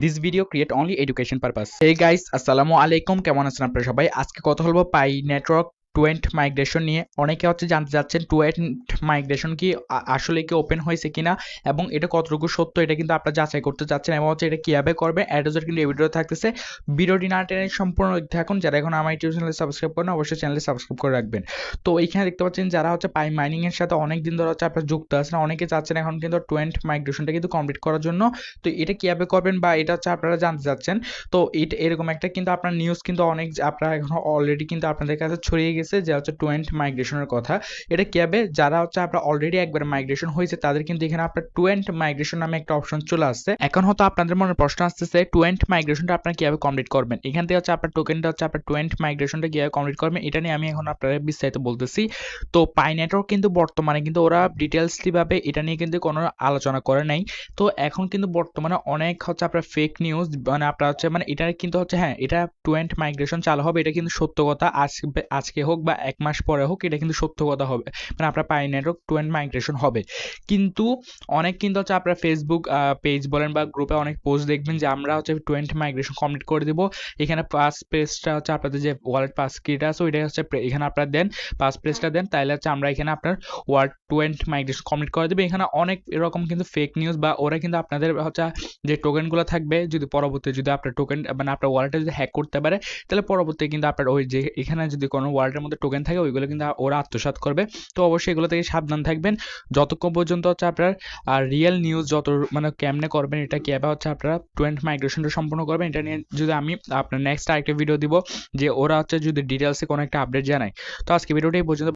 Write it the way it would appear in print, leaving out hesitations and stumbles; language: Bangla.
This video create only education purpose. Hey guys, আসসালামু আলাইকুম, কেমন আছেন আপনারা সবাই? আজকে কথা বলবো পাই নেটওয়ার্ক টুয়েন্ট মাইগ্রেশন নিয়ে। অনেকে জানতে চাচ্ছেন টুয়েন্ট মাইগ্রেশন কি আসলে কি ওপেন হয়েছে কিনা এবং এটা কতটুকু সত্য, এটা কিন্তু আপনারা যাচাই করতে চাচ্ছেন এবং এটা কিভাবে করবেন অ্যাড্রেসের কিন্তু এই ভিডিওতে থাকতেছে। ভিডিওটি না টেনে সম্পূর্ণ দেখতে থাকুন। যারা এখন আমার ইউটিউব চ্যানেলে সাবস্ক্রাইব করেন অবশ্যই চ্যানেলে সাবস্ক্রাইব করে রাখবেন। তো এইখানে দেখতে পাচ্ছেন যারা পাই মাইনিং এর সাথে অনেক দিন ধরে আপনারা যুক্ত আছেন, অনেকে চাচ্ছেন এখন কিন্তু টুয়েন্ট মাইগ্রেশনটা কিন্তু কমপ্লিট করার জন্য। তো এটা কিভাবে করবেন বা এটা আপনারা জানতে চাচ্ছেন। তো এটা এরকম একটা কিন্তু আপনার নিউজ কিন্তু অনেক আপনারা এখন অলরেডি কিন্তু আপনাদের কাছে ছড়িয়ে গেছে যে টুয়েন্ট মাইগ্রেশনের কথা। এটা কিভাবে যারা আপনারা অলরেডি একবার মাইগ্রেশন হয়েছে তাদের কিন্তু এখানে আপনার টুয়েন্ট মাইগ্রেশন নামে একটা অপশন চলে আসছে। এখন হয়তো আপনাদের মনে প্রশ্ন আসতেছে টুয়েন্ট মাইগ্রেশনটা আপনারা কিভাবে কমপ্লিট করবেন। এখান থেকে আপনার টোকেনটা আপনার টুয়েন্ট মাইগ্রেশনটা কিভাবে কমপ্লিট করবেন এটা নিয়ে আমি এখন আপনাদের বিস্তারিত বলতেছি। তো পাই নেটওয়ার্ক কিন্তু বর্তমানে কিন্তু ওরা ডিটেলসলি ভাবে এটা নিয়ে কিন্তু কোনো আলোচনা করে নাই। তো এখন কিন্তু বর্তমানে অনেক আপনার ফেক নিউজ মানে আপনার মানে এটা কিন্তু হ্যাঁ, এটা টুয়েন্ট মাইগ্রেশন চালু হবে, এটা কিন্তু সত্য কথা। আজকে হোক বা এক মাস পরে হোক, এটা কিন্তু সত্য কথা হবে, মানে আপনার পাই নেটওয়ার্ক টুয়েন্ট মাইগ্রেশন হবে। কিন্তু অনেক কিন্তু আপনার ফেসবুক পেজ বলেন বা গ্রুপে অনেক পোস্ট দেখবেন যে আমরা টুয়েন্ট মাইগ্রেশন কমপ্লিট করে দিব। এখানে পাস পেজটা আপনাদের যে ওয়ালেট পাস কিটা আছে ওইটাই এখানে আপনারা দেন, পাস পেজটা দেন, তাহলে আমরা এখানে আপনার ওয়ার্ড টুয়েন্ট মাইগ্রেশন কমপ্লিট করে দেবে। এখানে অনেক এরকম কিন্তু ফেক নিউজ বা ওরা কিন্তু আপনাদের যে টোকেনগুলো থাকবে যদি পরবর্তী যদি আপনার টোকেন মানে আপনার ওয়ালেটে যদি হ্যাক করতে পারে, তাহলে পরবর্তী কিন্তু আপনার ওই যে এখানে যদি কোনো ওয়ালেটের মধ্যে টোকেন থাকে ওইগুলো কিন্তু ওরা আত্মসাৎ করবে। তো অবশ্যই এগুলো থেকে সাবধান থাকবেন যতক্ষণ পর্যন্ত আপনার রিয়েল নিউজ যত মানে কেমনে করবেন, এটা কীভাবে আপনারা টুয়েন্ট মাইগ্রেশনটা সম্পূর্ণ করবেন, এটা নিয়ে যদি আমি আপনার নেক্সট আরেকটা ভিডিও দিব যে ওরা যদি ডিটেলসে কোনো একটা আপডেট জানায়। তো আজকে ভিডিওটা এই পর্যন্ত।